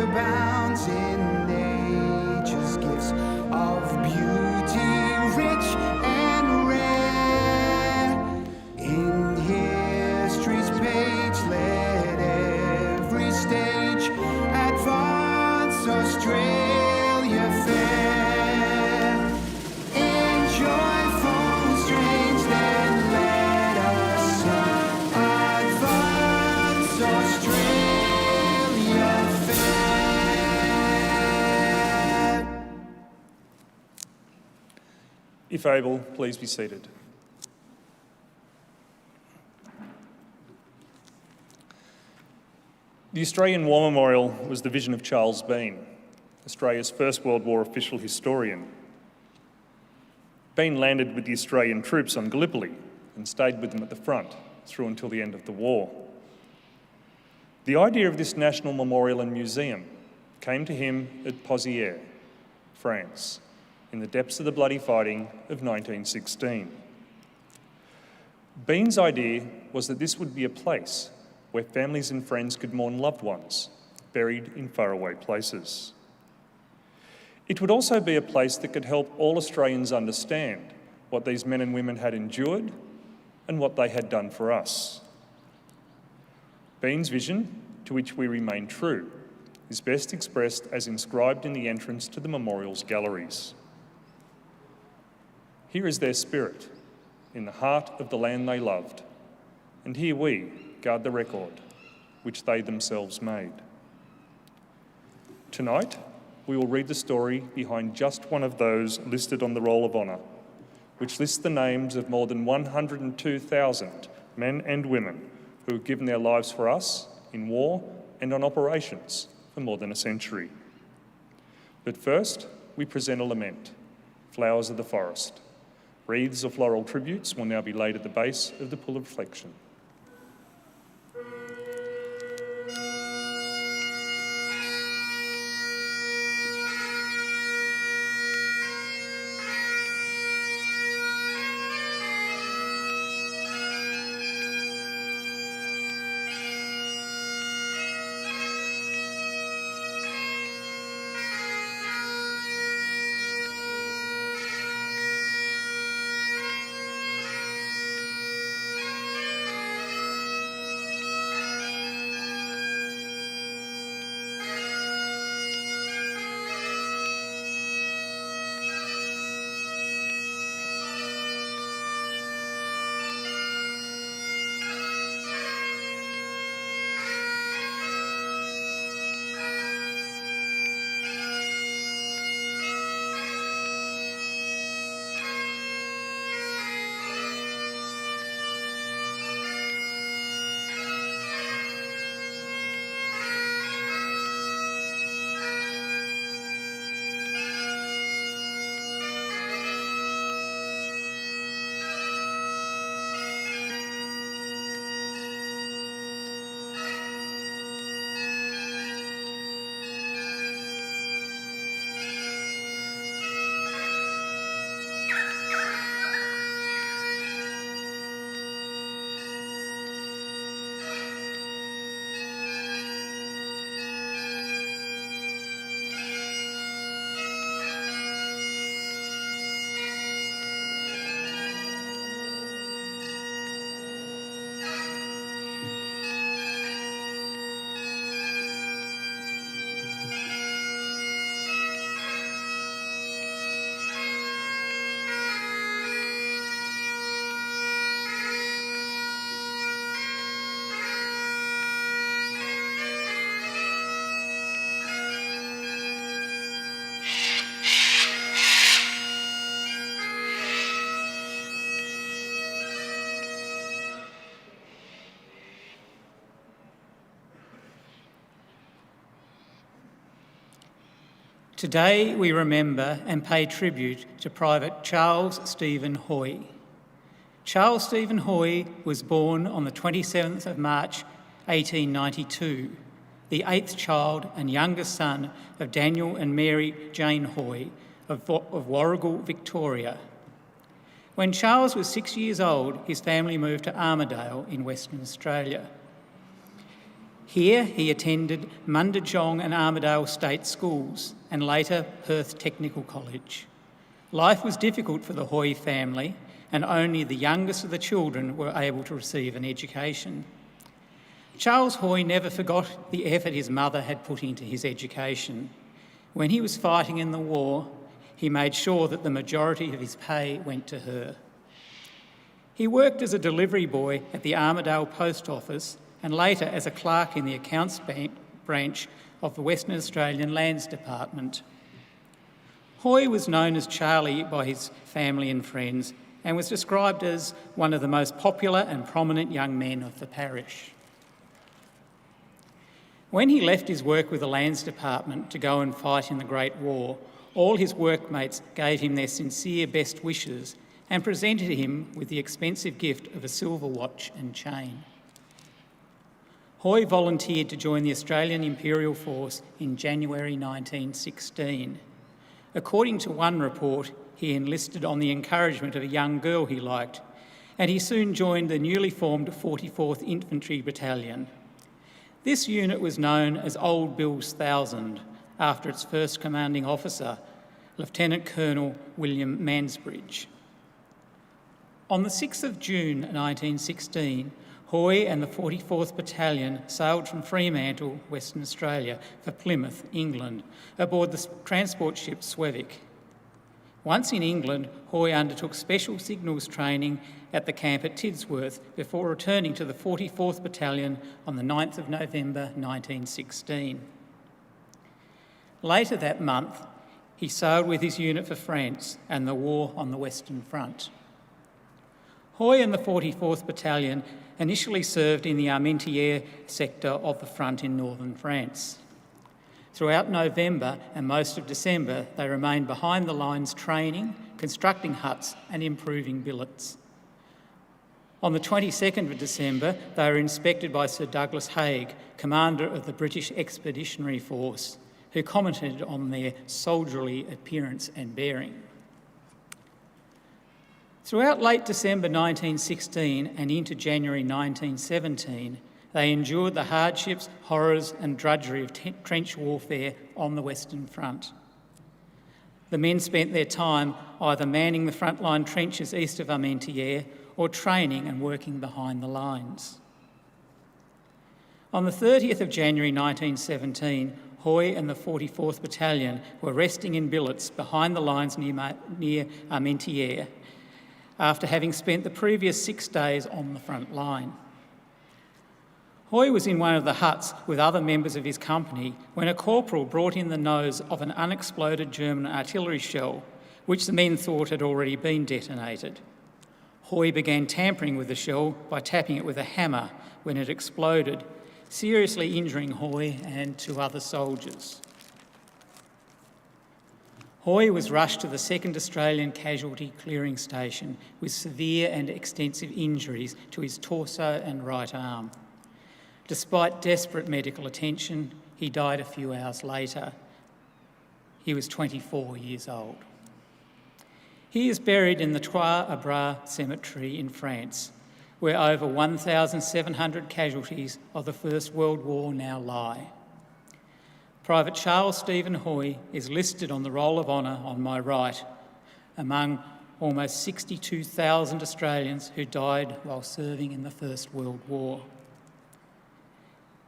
abounds in nature's gifts of beauty, rich and rare. In history's page, let every stage advance Australia fair. In joyful strains, then let us sing, advance Australia fair. If able, please be seated. The Australian War Memorial was the vision of Charles Bean, Australia's First World War official historian. Bean landed with the Australian troops on Gallipoli and stayed with them at the front through until the end of the war. The idea of this national memorial and museum came to him at Pozières, France, in the depths of the bloody fighting of 1916. Bean's idea was that this would be a place where families and friends could mourn loved ones buried in faraway places. It would also be a place that could help all Australians understand what these men and women had endured and what they had done for us. Bean's vision, to which we remain true, is best expressed as inscribed in the entrance to the memorial's galleries. Here is their spirit, in the heart of the land they loved, and here we guard the record, which they themselves made. Tonight, we will read the story behind just one of those listed on the Roll of Honour, which lists the names of more than 102,000 men and women who have given their lives for us in war and on operations for more than a century. But first, we present a lament, Flowers of the Forest. Wreaths of floral tributes will now be laid at the base of the pool of reflection. Today we remember and pay tribute to Private Charles Stephen Haughey. Charles Stephen Haughey was born on the 27th of March 1892, the 8th child and youngest son of Daniel and Mary Jane Haughey of Warragul, Victoria. When Charles was 6 years old, his family moved to Armidale in Western Australia. Here he attended Mundijong and Armidale State Schools and later Perth Technical College. Life was difficult for the Haughey family, and only the youngest of the children were able to receive an education. Charles Haughey never forgot the effort his mother had put into his education. When he was fighting in the war, he made sure that the majority of his pay went to her. He worked as a delivery boy at the Armidale Post Office and later as a clerk in the accounts branch of the Western Australian Lands Department. Haughey was known as Charlie by his family and friends and was described as one of the most popular and prominent young men of the parish. When he left his work with the Lands Department to go and fight in the Great War, all his workmates gave him their sincere best wishes and presented him with the expensive gift of a silver watch and chain. Haughey volunteered to join the Australian Imperial Force in January 1916. According to one report, he enlisted on the encouragement of a young girl he liked, and he soon joined the newly formed 44th Infantry Battalion. This unit was known as Old Bill's Thousand, after its first commanding officer, Lieutenant Colonel William Mansbridge. On the 6th of June 1916, Haughey and the 44th Battalion sailed from Fremantle, Western Australia, for Plymouth, England, aboard the transport ship Swevick. Once in England, Haughey undertook special signals training at the camp at Tidsworth before returning to the 44th Battalion on the 9th of November 1916. Later that month, he sailed with his unit for France and the war on the Western Front. Haughey and the 44th Battalion initially served in the Armentières sector of the front in northern France. Throughout November and most of December, they remained behind the lines training, constructing huts and improving billets. On the 22nd of December, they were inspected by Sir Douglas Haig, commander of the British Expeditionary Force, who commented on their soldierly appearance and bearing. Throughout late December 1916 and into January 1917, they endured the hardships, horrors and drudgery of trench warfare on the Western Front. The men spent their time either manning the frontline trenches east of Armentières or training and working behind the lines. On the 30th of January 1917, Haughey and the 44th Battalion were resting in billets behind the lines near Armentières after having spent the previous 6 days on the front line. Haughey was in one of the huts with other members of his company when a corporal brought in the nose of an unexploded German artillery shell, which the men thought had already been detonated. Haughey began tampering with the shell by tapping it with a hammer when it exploded, seriously injuring Haughey and 2 other soldiers. Haughey was rushed to the 2nd Australian Casualty Clearing Station with severe and extensive injuries to his torso and right arm. Despite desperate medical attention, he died a few hours later. He was 24 years old. He is buried in the Trois-Arbrats Cemetery in France, where over 1,700 casualties of the First World War now lie. Private Charles Stephen Haughey is listed on the Roll of Honour on my right, among almost 62,000 Australians who died while serving in the First World War.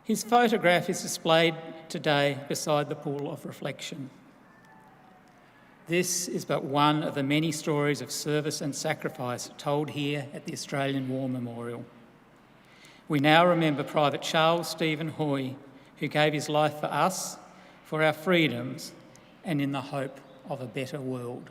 His photograph is displayed today beside the pool of reflection. This is but one of the many stories of service and sacrifice told here at the Australian War Memorial. We now remember Private Charles Stephen Haughey, who gave his life for us, for our freedoms, and in the hope of a better world.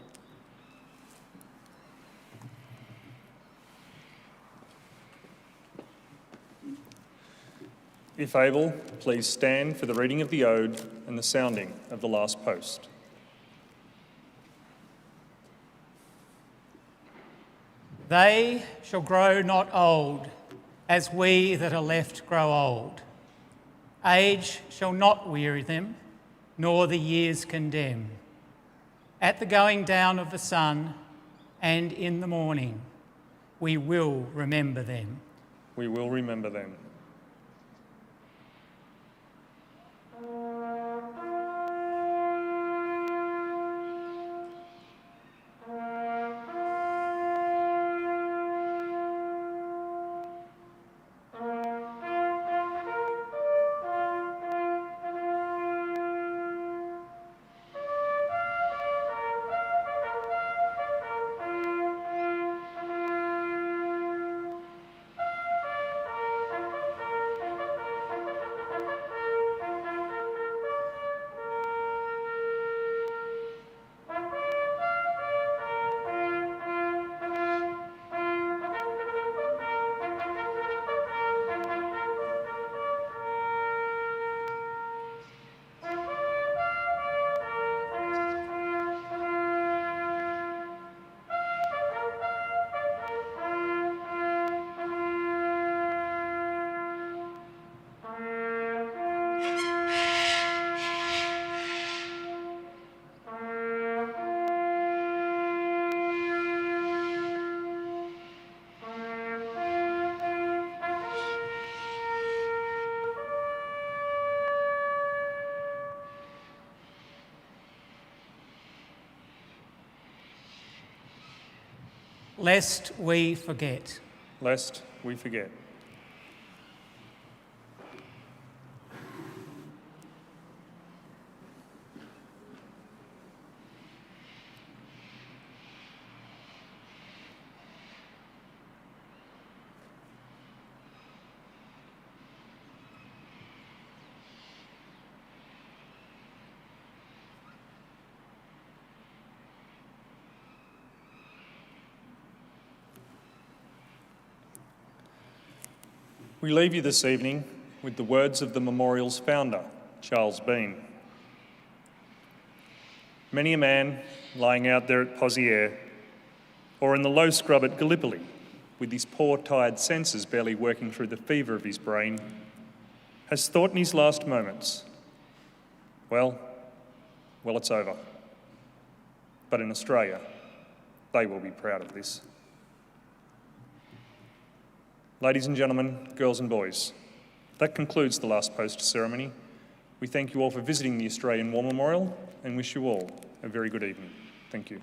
If able, please stand for the reading of the Ode and the sounding of the last post. They shall grow not old, as we that are left grow old. Age shall not weary them, nor the years condemn. At the going down of the sun and in the morning, we will remember them. We will remember them. Lest we forget. Lest we forget. We leave you this evening with the words of the memorial's founder, Charles Bean. Many a man lying out there at Poziere or in the low scrub at Gallipoli with his poor tired senses barely working through the fever of his brain has thought in his last moments, well, it's over. But in Australia, they will be proud of this. Ladies and gentlemen, girls and boys, that concludes the last post ceremony. We thank you all for visiting the Australian War Memorial and wish you all a very good evening. Thank you.